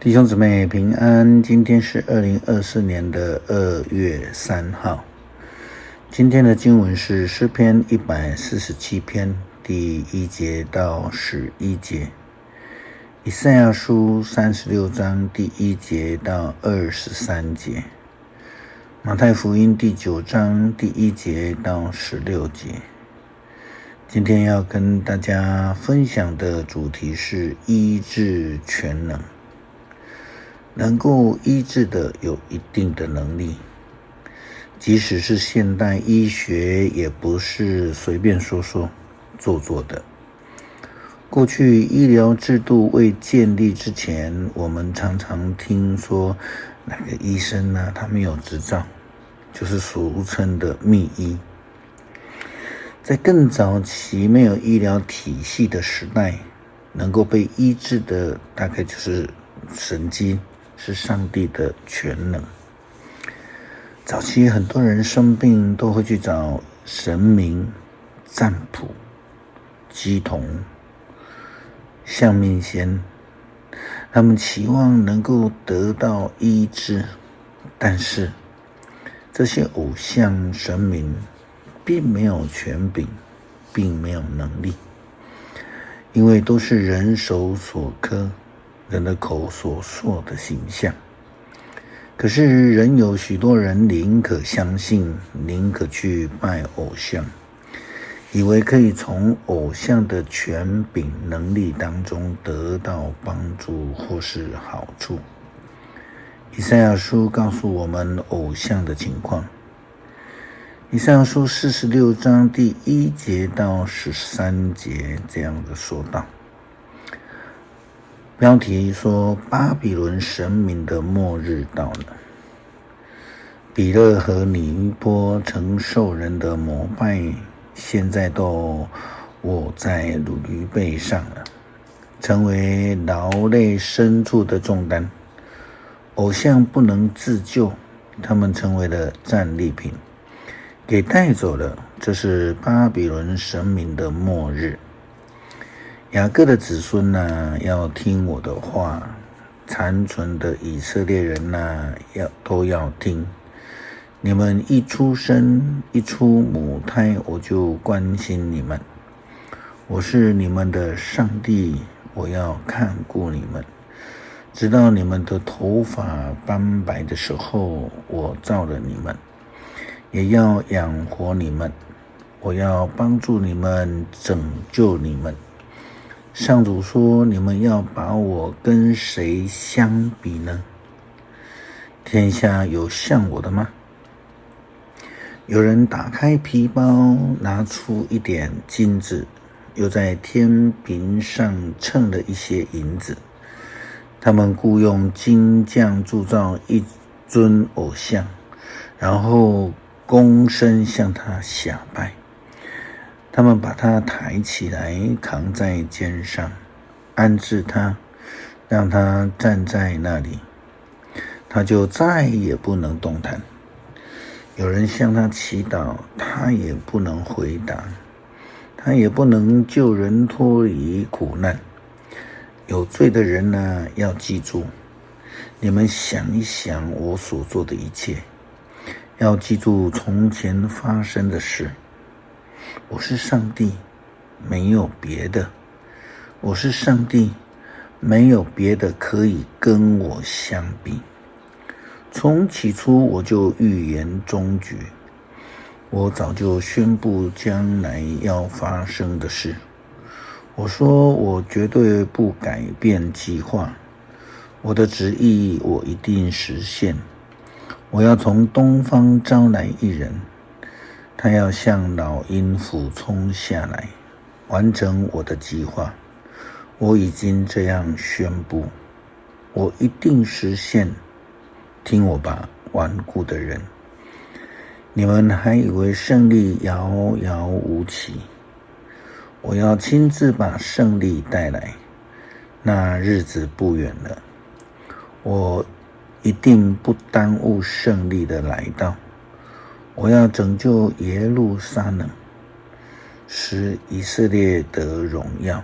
弟兄姊妹平安，今天是2024年的2月3号。今天的经文是诗篇147篇第1节到11节，以赛亚书36章第1节到23节，马太福音第9章第1节到16节。今天要跟大家分享的主题是医治全能。能够医治的有一定的能力，即使是现代医学也不是随便说说做做的。过去医疗制度未建立之前，我们常常听说哪个医生呢，他没有执照，就是俗称的密医。在更早期没有医疗体系的时代，能够被医治的大概就是神迹，是上帝的全能。早期很多人生病都会去找神明、占卜、乩童、相命仙，他们期望能够得到医治，但是这些偶像神明并没有权柄，并没有能力，因为都是人手所刻，人的口所塑的形象。可是仍有许多人宁可相信，宁可去拜偶像，以为可以从偶像的权柄能力当中得到帮助或是好处。以赛亚书告诉我们偶像的情况。以赛亚书46章第1节到13节这样的说道。标题说巴比伦神明的末日到了，比勒和尼波曾受人的膜拜，现在都卧在驴背上了，成为劳累深处的重担。偶像不能自救，他们成为了战利品，给带走了。这是巴比伦神明的末日。雅各的子孙要听我的话，残存的以色列人都要听。你们一出生一出母胎，我就关心你们。我是你们的上帝，我要看顾你们，直到你们的头发斑白的时候，我造了你们，也要养活你们，我要帮助你们，拯救你们。上主说，你们要把我跟谁相比呢？天下有像我的吗？有人打开皮包，拿出一点金子，又在天平上称了一些银子。他们雇用金匠铸造一尊偶像，然后躬身向他下拜。他们把他抬起来，扛在肩上，安置他，让他站在那里，他就再也不能动弹。有人向他祈祷，他也不能回答，他也不能救人脱离苦难。有罪的人要记住，你们想一想我所做的一切，要记住从前发生的事。我是上帝，没有别的。我是上帝，没有别的可以跟我相比。从起初我就预言终局，我早就宣布将来要发生的事。我说我绝对不改变计划，我的旨意我一定实现。我要从东方招来一人，他要像老鹰俯冲下来，完成我的计划。我已经这样宣布，我一定实现。听我吧，顽固的人，你们还以为胜利遥遥无期？我要亲自把胜利带来，那日子不远了。我一定不耽误胜利的来到。我要拯救耶路撒冷，使以色列得荣耀。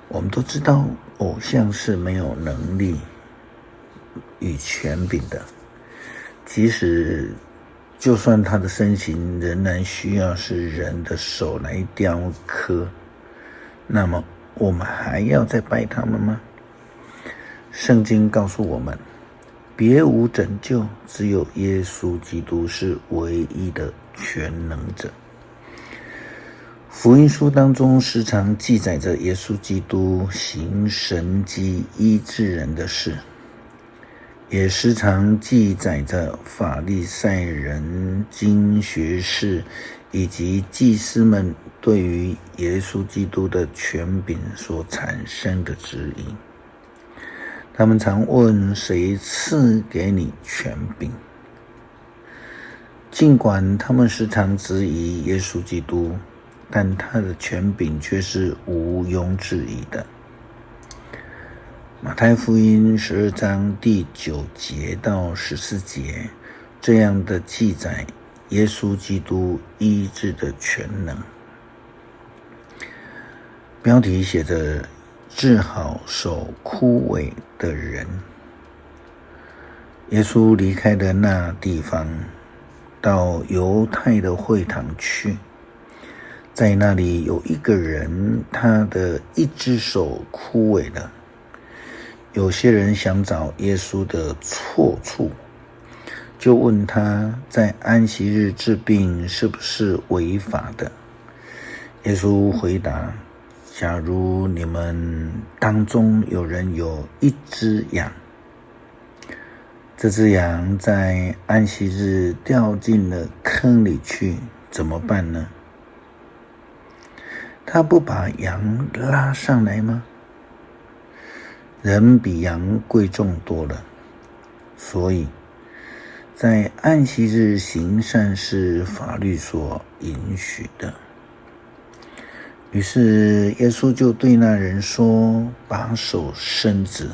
我们都知道偶像是没有能力与权柄的，就算他的身形仍然需要是人的手来雕刻，那么我们还要再拜他们吗？圣经告诉我们，别无拯救，只有耶稣基督是唯一的全能者。福音书当中时常记载着耶稣基督行神迹医治人的事，也时常记载着法利赛人、经学士以及祭司们对于耶稣基督的权柄所产生的质疑。他们常问，谁赐给你权柄？尽管他们时常质疑耶稣基督，但他的权柄却是毋庸置疑的。马太福音12章第9节到14节这样的记载耶稣基督医治的全能。标题写着治好手枯萎的人。耶稣离开了那地方，到犹太的会堂去，在那里有一个人，他的一只手枯萎了。有些人想找耶稣的错处，就问他在安息日治病是不是违法的。耶稣回答，假如你们当中有人有一只羊，这只羊在安息日掉进了坑里去，怎么办呢？他不把羊拉上来吗？人比羊贵重多了，所以在安息日行善是法律所允许的。于是耶稣就对那人说，把手伸直。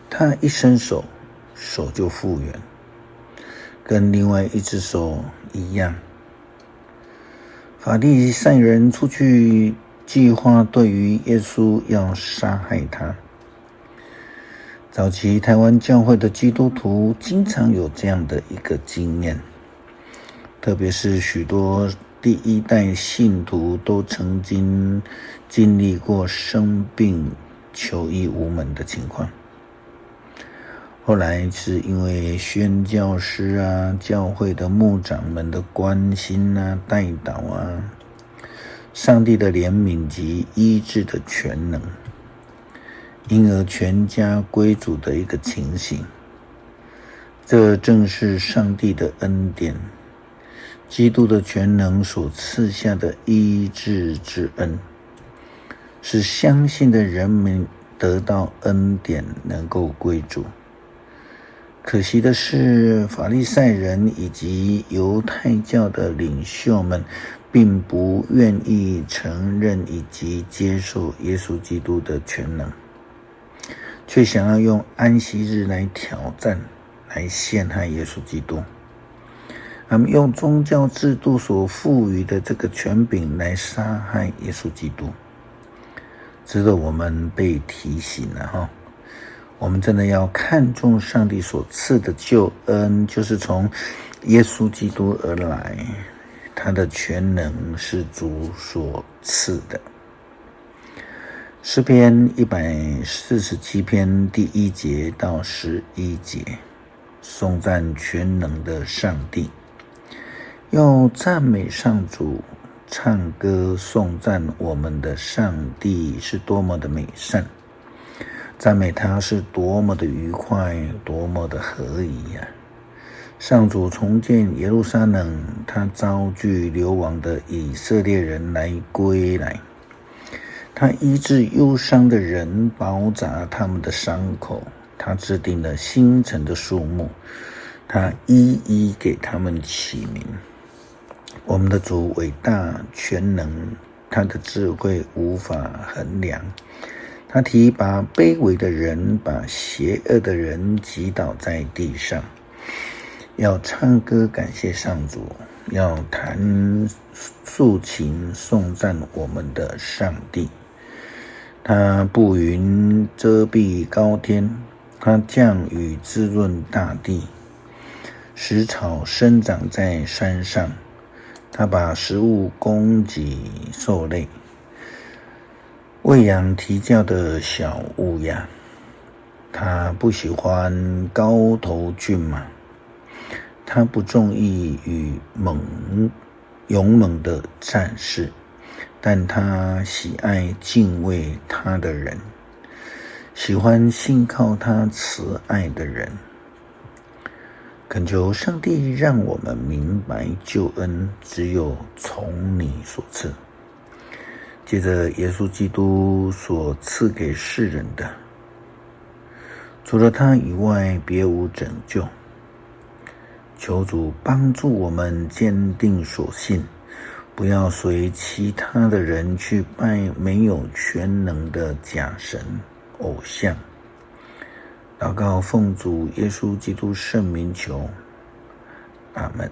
他一伸手，手就复原，跟另外一只手一样。法利赛人出去计划对于耶稣要杀害他。早期台湾教会的基督徒经常有这样的一个经验，特别是许多第一代信徒都曾经经历过生病求医无门的情况。后来是因为宣教师教会的牧长们的关心带祷上帝的怜悯及医治的全能，因而全家归主的一个情形。这正是上帝的恩典，基督的全能所赐下的医治之恩，使相信的人们得到恩典，能够归主。可惜的是，法利赛人以及犹太教的领袖们并不愿意承认以及接受耶稣基督的全能，却想要用安息日来挑战，来陷害耶稣基督。他们用宗教制度所赋予的这个权柄来杀害耶稣基督，值得我们被提醒了我们真的要看重上帝所赐的救恩，就是从耶稣基督而来，他的全能是主所赐的。诗篇147篇第1节到11节，颂赞全能的上帝。要赞美上主，唱歌颂赞我们的上帝是多么的美善，赞美他是多么的愉快，多么的合宜上主重建耶路撒冷，他招聚流亡的以色列人来归来，他医治忧伤的人，包扎他们的伤口，他制定了星辰的数目，他一一给他们起名。我们的主伟大全能，他的智慧无法衡量。他提拔卑微的人，把邪恶的人击倒在地上。要唱歌感谢上主，要弹竖琴颂赞我们的上帝。他布云遮蔽高天，他降雨滋润大地，使草生长在山上。他把食物供给兽类，喂养啼叫的小乌鸦。他不喜欢高头骏马，他不中意与勇猛的战士，但他喜爱敬畏他的人，喜欢信靠他慈爱的人。恳求上帝让我们明白救恩只有从你所赐，借着耶稣基督所赐给世人的，除了他以外别无拯救。求主帮助我们坚定所信，不要随其他的人去拜没有全能的假神偶像。祷告奉主耶稣基督圣名求，阿们。